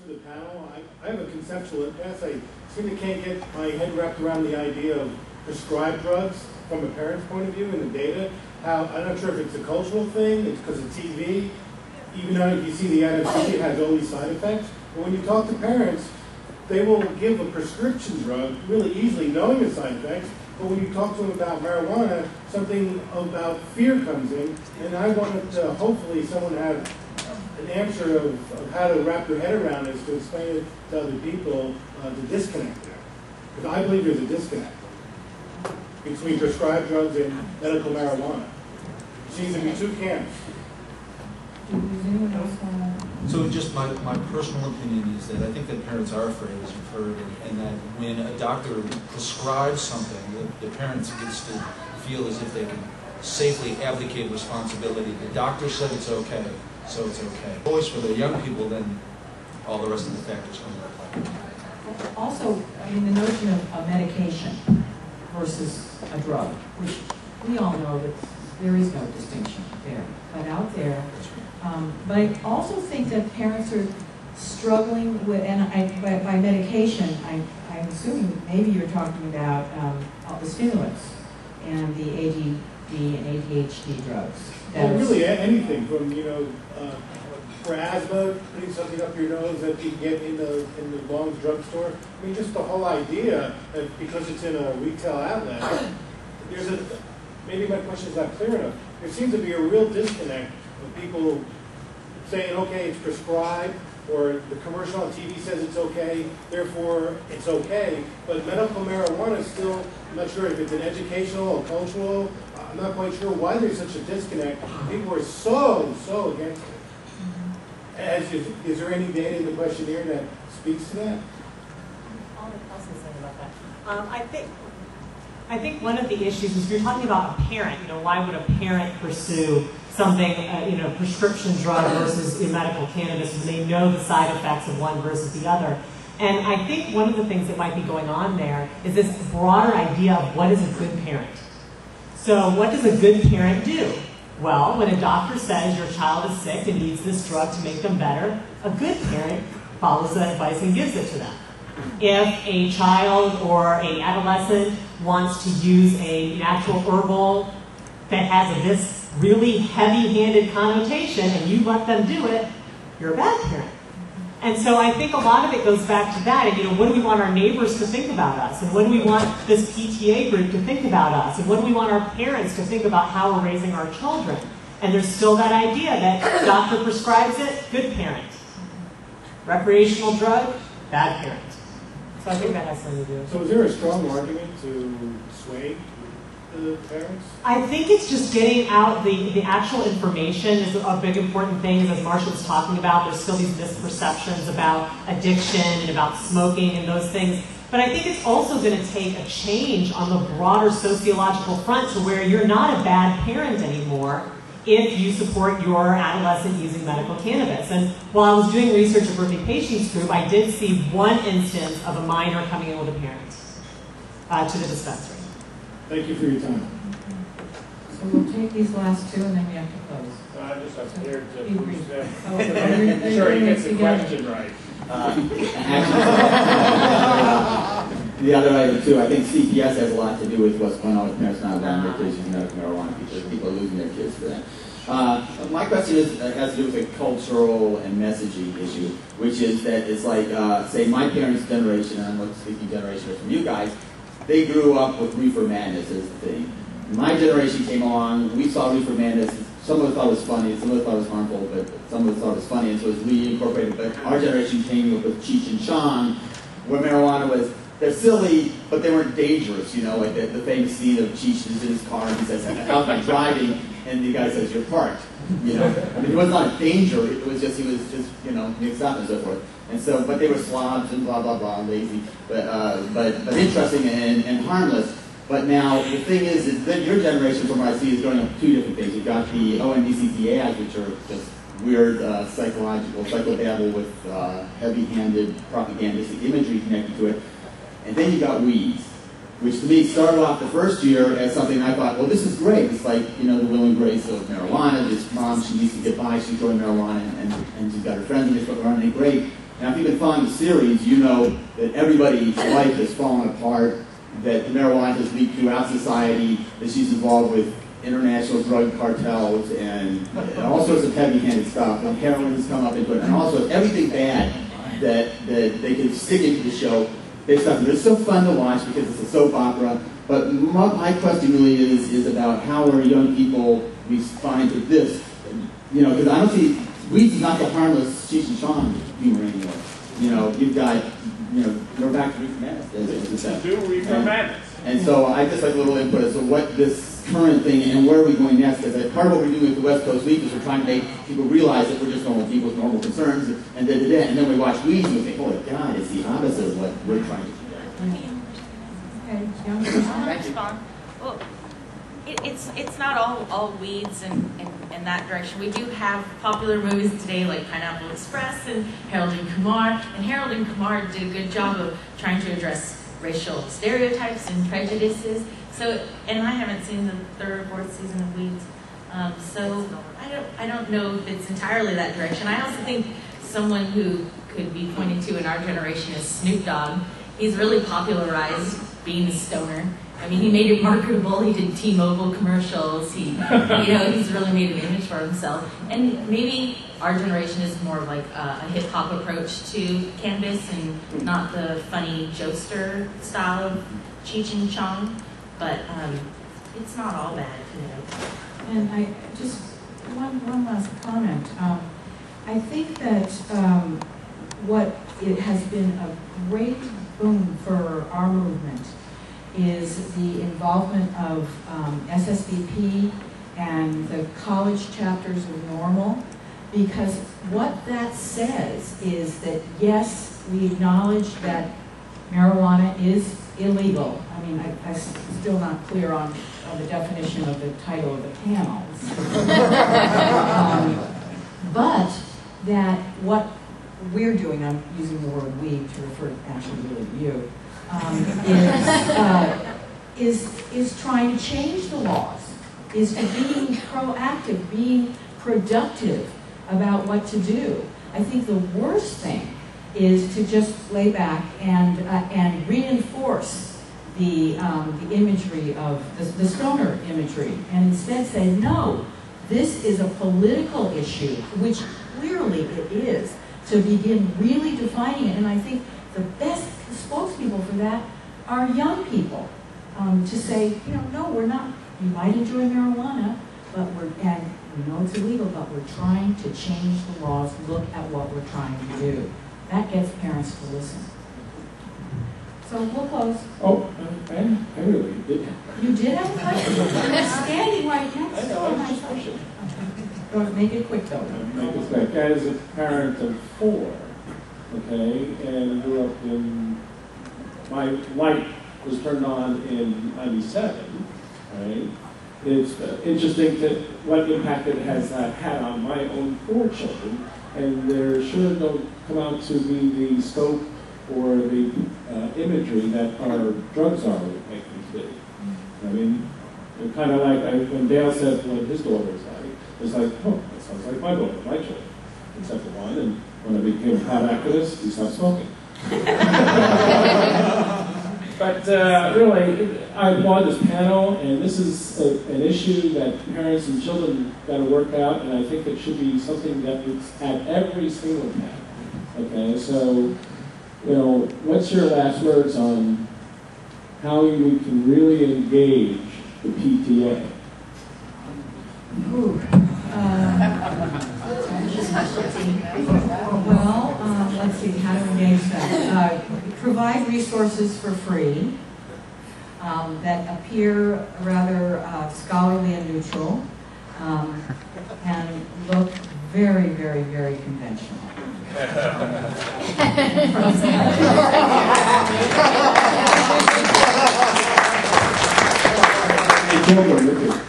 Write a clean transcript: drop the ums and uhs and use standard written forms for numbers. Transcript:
to the panel. I have a conceptual impasse. I seem to can't get my head wrapped around the idea of prescribed drugs from a parent's point of view in the data. How, I'm not sure if it's a cultural thing, it's because of TV. Even though you see the anesthesia, it has all these side effects. But when you talk to parents, they will give a prescription drug really easily, knowing the side effects. But when you talk to them about marijuana, something about fear comes in. And I wanted to, hopefully, someone have an answer of how to wrap their head around this to explain it to other people, the disconnect there. Because I believe there's a disconnect between prescribed drugs and medical marijuana. It seems to be two camps. So just my personal opinion is that I think that parents are afraid, as you've heard, and that when a doctor prescribes something, the parents gets to feel as if they can safely abdicate responsibility. The doctor said it's okay, so it's okay. Always for the young people, then all the rest of the factors come into play. Also, I mean, the notion of medication versus a drug, which we all know that there is no distinction there, but out there. But I also think that parents are struggling with, and by medication, I'm assuming maybe you're talking about the stimulants and the ADD and ADHD drugs. Well, really anything from, for asthma, putting something up your nose that you get in the Long's drugstore. I mean, just the whole idea that because it's in a retail outlet, maybe my question is not clear enough. There seems to be a real disconnect of people saying, okay, it's prescribed, or the commercial on TV says it's okay, therefore it's okay. But medical marijuana is still, I'm not sure if it's an educational or cultural, I'm not quite sure why there's such a disconnect. People are so against it. Is there any data in the questionnaire that speaks to that? I'll say something about that. I think one of the issues is if you're talking about a parent, why would a parent pursue something, prescription drug versus medical cannabis when they know the side effects of one versus the other? And I think one of the things that might be going on there is this broader idea of what is a good parent. So what does a good parent do? Well, when a doctor says your child is sick and needs this drug to make them better, a good parent follows that advice and gives it to them. If a child or an adolescent wants to use a natural herbal that has this really heavy-handed connotation and you let them do it, you're a bad parent. And so I think a lot of it goes back to that. And what do we want our neighbors to think about us? And what do we want this PTA group to think about us? And what do we want our parents to think about how we're raising our children? And there's still that idea that doctor prescribes it, good parent. Recreational drug, bad parent. So I think that has something to do with it. So is there a strong argument to sway the parents? I think it's just getting out the actual information is a big important thing. As Marsha was talking about, there's still these misperceptions about addiction and about smoking and those things. But I think it's also going to take a change on the broader sociological front to where you're not a bad parent anymore if you support your adolescent using medical cannabis. And while I was doing research at Berkeley Patients Group, I did see one instance of a minor coming in with a parent to the dispensary. Thank you for your time. So we'll take these last two and then we have to close. I'm just up here to Be brief. make sure he gets the question right. The other item too, I think CPS has a lot to do with what's going on with parents not allowing their kids using medical marijuana because people are losing their kids for that. My question has to do with a cultural and messaging issue, which is that it's like, say, my parents' generation, and I'm not speaking generation from you guys, they grew up with reefer madness as the thing. My generation came along, we saw reefer madness. Some of us thought it was funny, some of us thought it was harmful, but some of us thought it was funny, and so it was reincorporated. But our generation came up with Cheech and Chong, where marijuana was, they're silly, but they weren't dangerous, like the famous scene of Cheech is in his car and he says, out by driving, and the guy says, you're parked. I mean, it was not a danger, it was just, he was just, mixed up and so forth. And so, but they were slobs and blah, blah, blah, lazy, but interesting and harmless. But now, the thing is that your generation, from what I see, is going up two different things. You've got the ONDCT ads, which are just weird psychobabble with heavy-handed propagandistic imagery connected to it. And then you got weeds, which to me started off the first year as something I thought, well, this is great. It's like, the will and grace of marijuana. This mom, she needs to get by, she's growing marijuana, and she's got her friends, and they put marijuana, and great. Now, if you've been following the series, you know that everybody's life has fallen apart, that the marijuana has leaked throughout society, that she's involved with international drug cartels and all sorts of heavy-handed stuff, and heroin has come up into it, and also everything bad that they could stick into the show. It's so fun to watch because it's a soap opera, but my question really is about how our young people respond to this. You know, because I don't see, weeds is not the harmless Cheech and Chong humor anymore. You know, you've got, you know, we're back to Reefer Madness. And so I just like a little input as to what this current thing and where are we going next, because part of what we're doing with the West Coast Week is we're trying to make people realize that we're just normal people with normal concerns, and then we watch Weeds and we think, oh my God, it's the opposite of what we're trying to do. Well, it's not all weeds in that direction. We do have popular movies today like Pineapple Express and Harold and Kumar. And Harold and Kumar did a good job of trying to address racial stereotypes and prejudices. So, and I haven't seen the third or fourth season of Weeds. So I don't know if it's entirely that direction. I also think someone who could be pointed to in our generation is Snoop Dogg. He's really popularized being a stoner. I mean, he made it marketable. He did T-Mobile commercials. He's really made an image for himself. And maybe our generation is more of like a hip-hop approach to cannabis and not the funny jokester style of Cheech and Chong. But it's not all bad, you know. And I just, one last comment. I think that what it has been a great boom for our movement is the involvement of SSBP and the college chapters of NORML, because what that says is that, yes, we acknowledge that marijuana is illegal. I mean, I'm still not clear on the definition of the title of the panel. But that what we're doing, I'm using the word we to refer actually really to you, is trying to change the laws, is to being proactive, being productive about what to do. I think the worst thing is to just lay back and reinforce the imagery of the stoner imagery, and instead say, no, this is a political issue, which clearly it is, to begin really defining it. And I think the best spokespeople for that are young people, to say, you know, no, we're not, we might enjoy marijuana, but and we know it's illegal, but we're trying to change the laws, look at what we're trying to do. That gets parents to listen. So we'll close. Oh, I really did. You did have a question? You're standing right next I to know, I my have a question. Don't make it quick though. Make this quick. As a parent of 4, okay, and grew up in, my light was turned on in 97, right? It's interesting that what impact it has had on my own 4 children, and there sure don't come out to be the scope or the imagery that our drugs are making to be. I mean, kind of like when Dale said when his daughter was having, it's like, oh, that sounds like my daughter, my children, except for one. And when I became a pot activist, he stopped smoking. But really, I applaud this panel, and this is an issue that parents and children got to work out, and I think it should be something that is at every single panel. Okay, so, you know, what's your last words on how you can really engage the PTA? Ooh. Well, let's see, how to engage that. Provide resources for free that appear rather scholarly and neutral, and look very, very, very conventional. Hey, children, look at